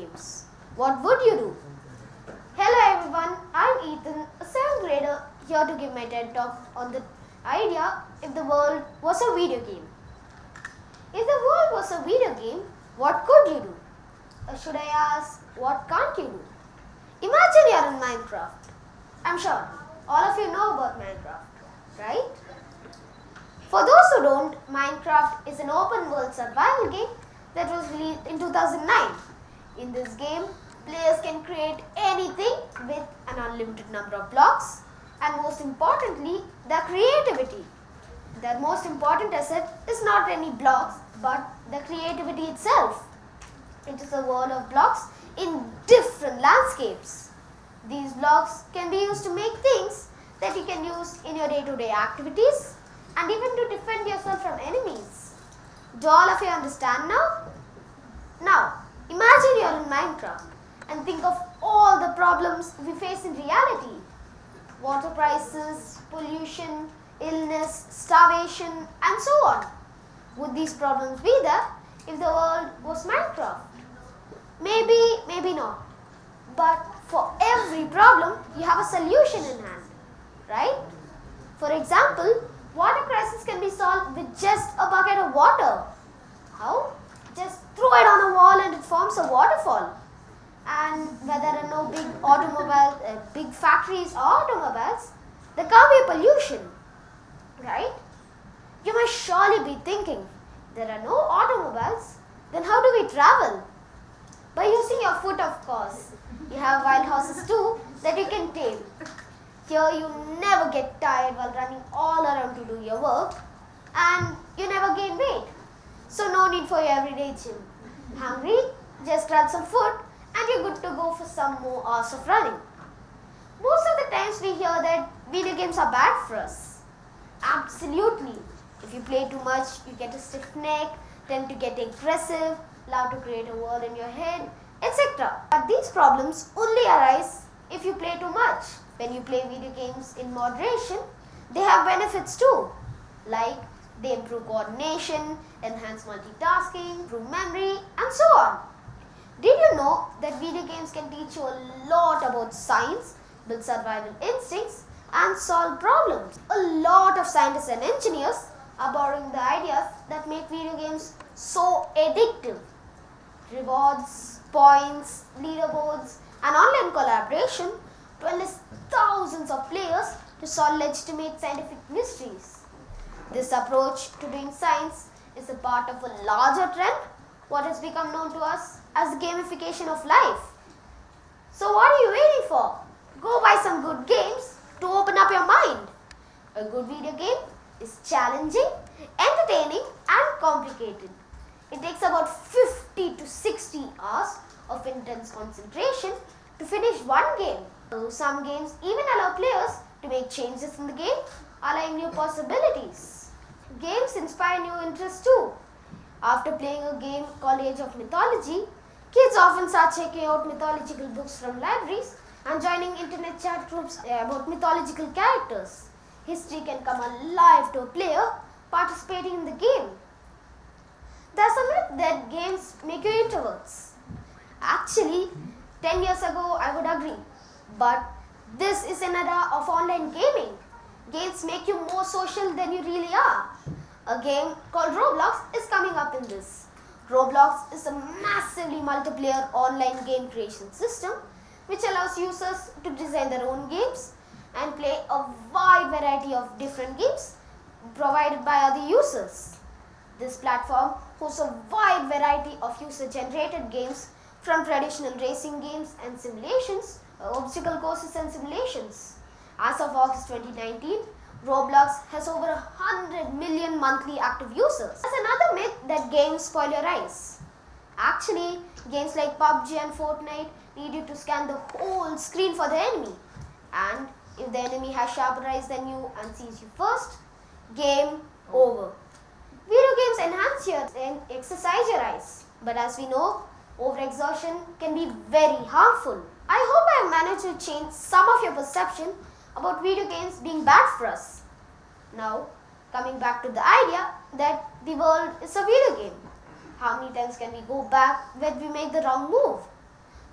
games, what would you do? Hello everyone, I'm Ethan, a 7th grader, here to give my TED talk on the idea if the world was a video game. If the world was a video game, what could you do? Or should I ask, what can't you do? Imagine you're in Minecraft. I'm sure all of you know about Minecraft, right? For those who don't, Minecraft is an open world survival game that was released in 2009. In this game, players can create anything with an unlimited number of blocks, and most importantly, their creativity. Their most important asset is not any blocks, but the creativity itself. It is a world of blocks in different landscapes. These blocks can be used to make things that you can use in your day-to-day activities and even to defend yourself from enemies. Do all of you understand now? Now, imagine you're in Minecraft and think of all the problems we face in reality. Water crisis, pollution, illness, starvation, and so on. Would these problems be there if the world was Minecraft? Maybe, maybe not. But for every problem, you have a solution in hand, right? For example, water crisis can be solved with just a bucket of water. How? Just throw it on a wall and it forms a waterfall. And where there are no big automobiles, big factories or automobiles, there can't be pollution, right? You must surely be thinking, there are no automobiles, then how do we travel? By using your foot, of course. You have wild horses too that you can tame. Here you never get tired while running all around to do your work, and you never gain weight. So no need for your everyday gym. Hungry? Just grab some food and you're good to go for some more hours of running. Most of the times we hear that video games are bad for us. Absolutely. If you play too much, you get a stiff neck, tend to get aggressive, love to create a world in your head, etc. But these problems only arise if you play too much. When you play video games in moderation, they have benefits too, like they improve coordination, enhance multitasking, improve memory, and so on. Did you know that video games can teach you a lot about science, build survival instincts, and solve problems? A lot of scientists and engineers are borrowing the ideas that make video games so addictive. Rewards, points, leaderboards, and online collaboration to enlist thousands of players to solve legitimate scientific mysteries. This approach to doing science is a part of a larger trend, what has become known to us as the gamification of life. So what are you waiting for? Go buy some good games to open up your mind. A good video game is challenging, entertaining, and complicated. It takes about 50 to 60 hours of intense concentration to finish one game. So some games even allow players to make changes in the game, allowing new possibilities. Games inspire new interests too. After playing a game called Age of Mythology, kids often start checking out mythological books from libraries and joining internet chat groups about mythological characters. History can come alive to a player participating in the game. There's a myth that games make you introverts. Actually, 10 years ago I would agree. But this is an era of online gaming. Games make you more social than you really are. A game called Roblox is coming up in this. Roblox is a massively multiplayer online game creation system which allows users to design their own games and play a wide variety of different games provided by other users. This platform hosts a wide variety of user-generated games from traditional racing games and simulations, obstacle courses and simulations. As of August 2019, Roblox has over 100 million monthly active users. There's another myth that games spoil your eyes. Actually, games like PUBG and Fortnite need you to scan the whole screen for the enemy. And if the enemy has sharper eyes than you and sees you first, game over. Video games enhance and exercise your eyes. But as we know, overexertion can be very harmful. I hope I have managed to change some of your perception about video games being bad for us. Now, coming back to the idea that the world is a video game. How many times can we go back when we make the wrong move?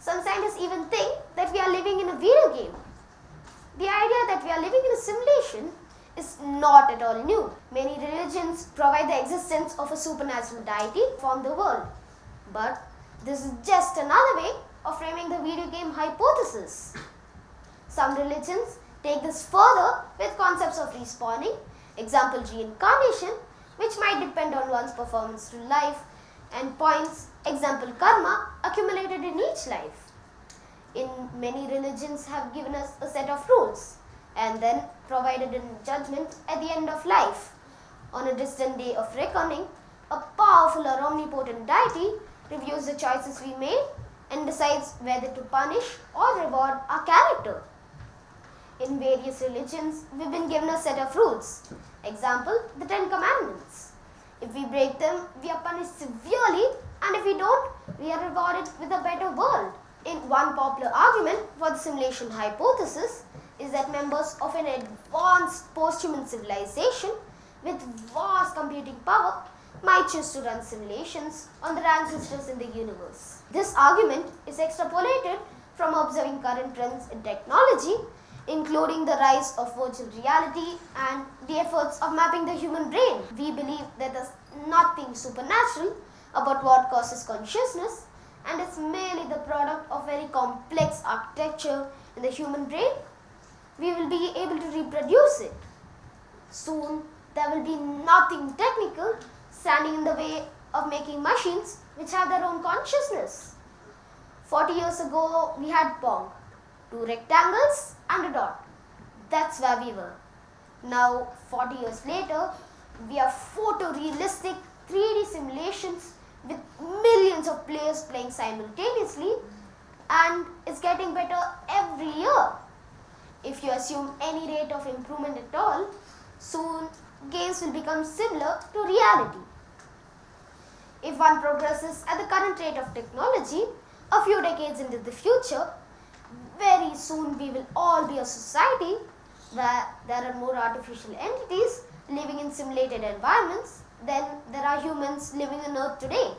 Some scientists even think that we are living in a video game. The idea that we are living in a simulation is not at all new. Many religions provide the existence of a supernatural deity from the world. But this is just another way of framing the video game hypothesis. Some religions take this further with concepts of respawning, example reincarnation, which might depend on one's performance through life, and points, example karma, accumulated in each life. In many religions have given us a set of rules and then provided a judgment at the end of life. On a distant day of reckoning, a powerful or omnipotent deity reviews the choices we made and decides whether to punish or reward our character. In various religions, we've been given a set of rules. Example, the 10 Commandments. If we break them, we are punished severely, and if we don't, we are rewarded with a better world. In one popular argument for the simulation hypothesis is that members of an advanced post-human civilization with vast computing power might choose to run simulations on their ancestors in the universe. This argument is extrapolated from observing current trends in technology, including the rise of virtual reality and the efforts of mapping the human brain. We believe that there's nothing supernatural about what causes consciousness, and it's merely the product of very complex architecture in the human brain. We will be able to reproduce it. Soon, there will be nothing technical standing in the way of making machines which have their own consciousness. 40 years ago, we had Pong, 2 rectangles and a dot. That's where we were. Now, 40 years later, we have photorealistic 3D simulations with millions of players playing simultaneously, and it's getting better every year. If you assume any rate of improvement at all, soon games will become similar to reality. If one progresses at the current rate of technology, a few decades into the future, very soon we will all be a society where there are more artificial entities living in simulated environments than there are humans living on Earth today.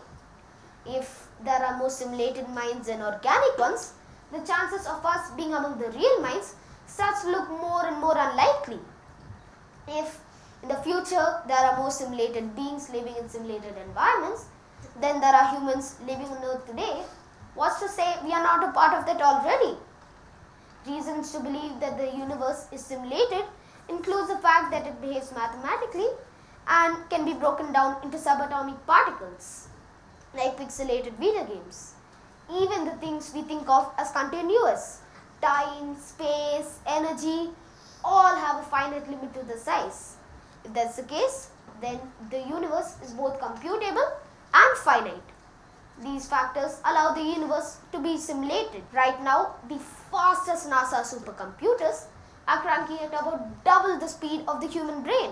If there are more simulated minds than organic ones, the chances of us being among the real minds starts to look more and more unlikely. If in the future there are more simulated beings living in simulated environments than there are humans living on Earth today, what's to say we are not a part of that already? Reasons to believe that the universe is simulated includes the fact that it behaves mathematically and can be broken down into subatomic particles, like pixelated video games. Even the things we think of as continuous, time, space, energy, all have a finite limit to the size. If that's the case, then the universe is both computable and finite. These factors allow the universe to be simulated. Right now, the fastest NASA supercomputers are cranking at about double the speed of the human brain.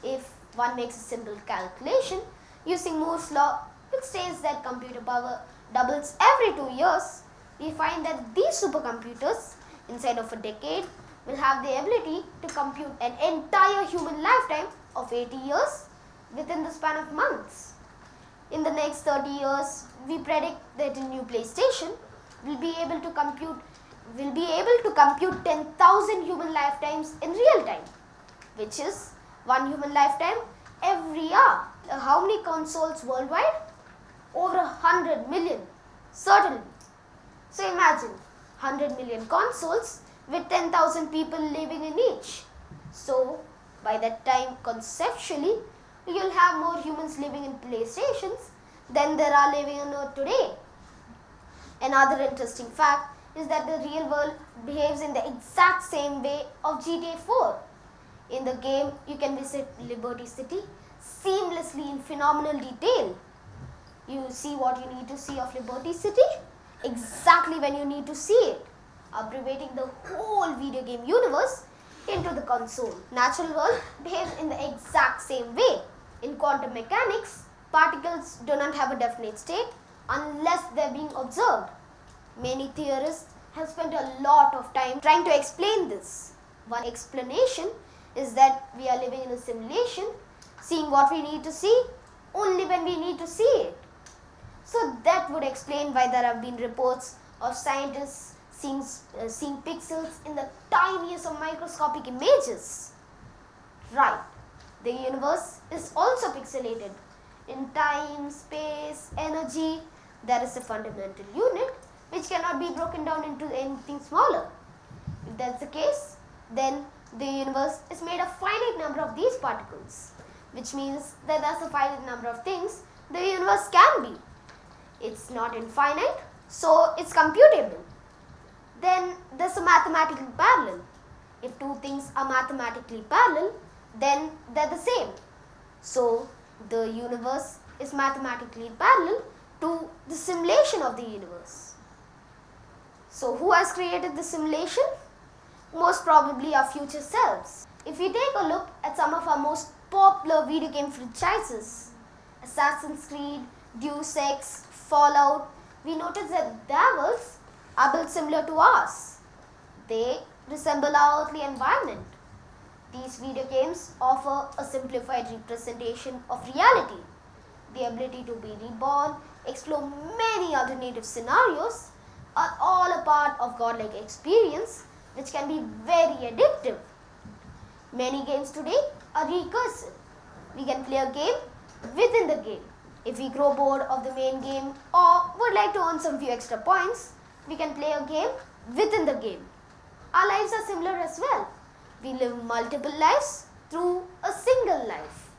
If one makes a simple calculation using Moore's law, which says that computer power doubles every 2 years, we find that these supercomputers, inside of a decade, will have the ability to compute an entire human lifetime of 80 years within the span of months. In the next 30 years, we predict that a new PlayStation will be able to compute 10,000 human lifetimes in real time, which is 1 human lifetime every hour. How many consoles worldwide? Over 100 million, certainly. So imagine 100 million consoles with 10,000 people living in each. So by that time, conceptually, you'll have more humans living in PlayStations than there are living on Earth today. Another interesting fact is that the real world behaves in the exact same way of GTA 4. In the game, you can visit Liberty City seamlessly in phenomenal detail. You see what you need to see of Liberty City exactly when you need to see it, abbreviating the whole video game universe into the console. Natural world behaves in the exact same way. In quantum mechanics, particles do not have a definite state unless they are being observed. Many theorists have spent a lot of time trying to explain this. One explanation is that we are living in a simulation, seeing what we need to see only when we need to see it. So that would explain why there have been reports of scientists seeing pixels in the tiniest of microscopic images. Right, the universe is also pixelated. In time, space, energy, there is a fundamental unit which cannot be broken down into anything smaller. If that's the case, then the universe is made of finite number of these particles, which means that there's a finite number of things the universe can be. It's not infinite, so it's computable. Then there's a mathematical parallel. If two things are mathematically parallel, then they're the same. So the universe is mathematically parallel to the simulation of the universe. So who has created the simulation? Most probably our future selves. If we take a look at some of our most popular video game franchises, Assassin's Creed, Deus Ex, Fallout, we notice that their worlds are built similar to ours. They resemble our earthly environment. These video games offer a simplified representation of reality. The ability to be reborn, explore many alternative scenarios are all a part of godlike experience which can be very addictive. Many games today are recursive. We can play a game within the game. If we grow bored of the main game or would like to earn some few extra points, we can play a game within the game. Our lives are similar as well. We live multiple lives through a single life.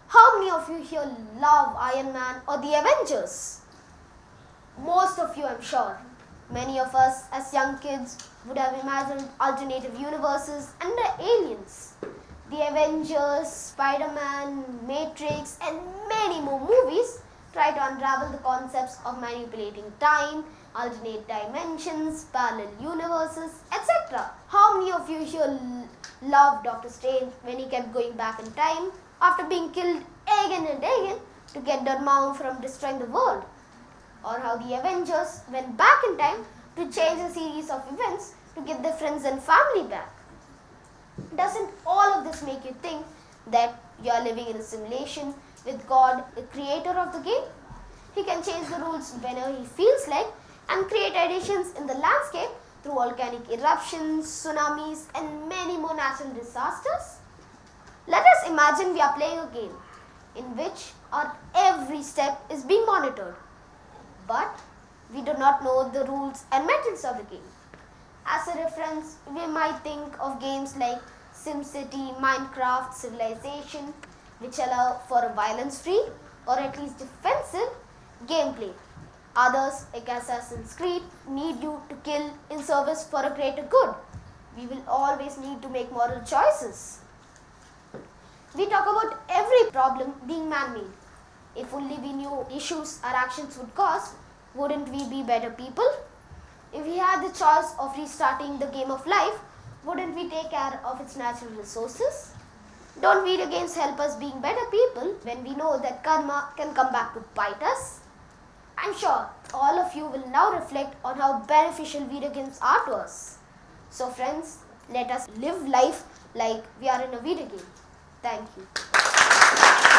How many of you here love Iron Man or the Avengers? Most of you, I'm sure. Many of us as young kids would have imagined alternative universes and the aliens. The Avengers, Spider-Man, Matrix and many more movies try to unravel the concepts of manipulating time, alternate dimensions, parallel universes, etc. How many of you here love Doctor Strange when he kept going back in time after being killed again and again to get Dormammu from destroying the world? Or how the Avengers went back in time to change a series of events to get their friends and family back. Doesn't all of this make you think that you are living in a simulation with God, the creator of the game? He can change the rules whenever he feels like and create additions in the landscape through volcanic eruptions, tsunamis and many more natural disasters. Let us imagine we are playing a game in which our every step is being monitored. But we do not know the rules and methods of the game. As a reference, we might think of games like SimCity, Minecraft, Civilization, which allow for a violence-free or at least defensive gameplay. Others, like Assassin's Creed, need you to kill in service for a greater good. We will always need to make moral choices. We talk about every problem being man-made. If only we knew issues our actions would cause, wouldn't we be better people? If we had the choice of restarting the game of life, wouldn't we take care of its natural resources? Don't video games help us being better people when we know that karma can come back to bite us? I'm sure all of you will now reflect on how beneficial video games are to us. So friends, let us live life like we are in a video game. Thank you.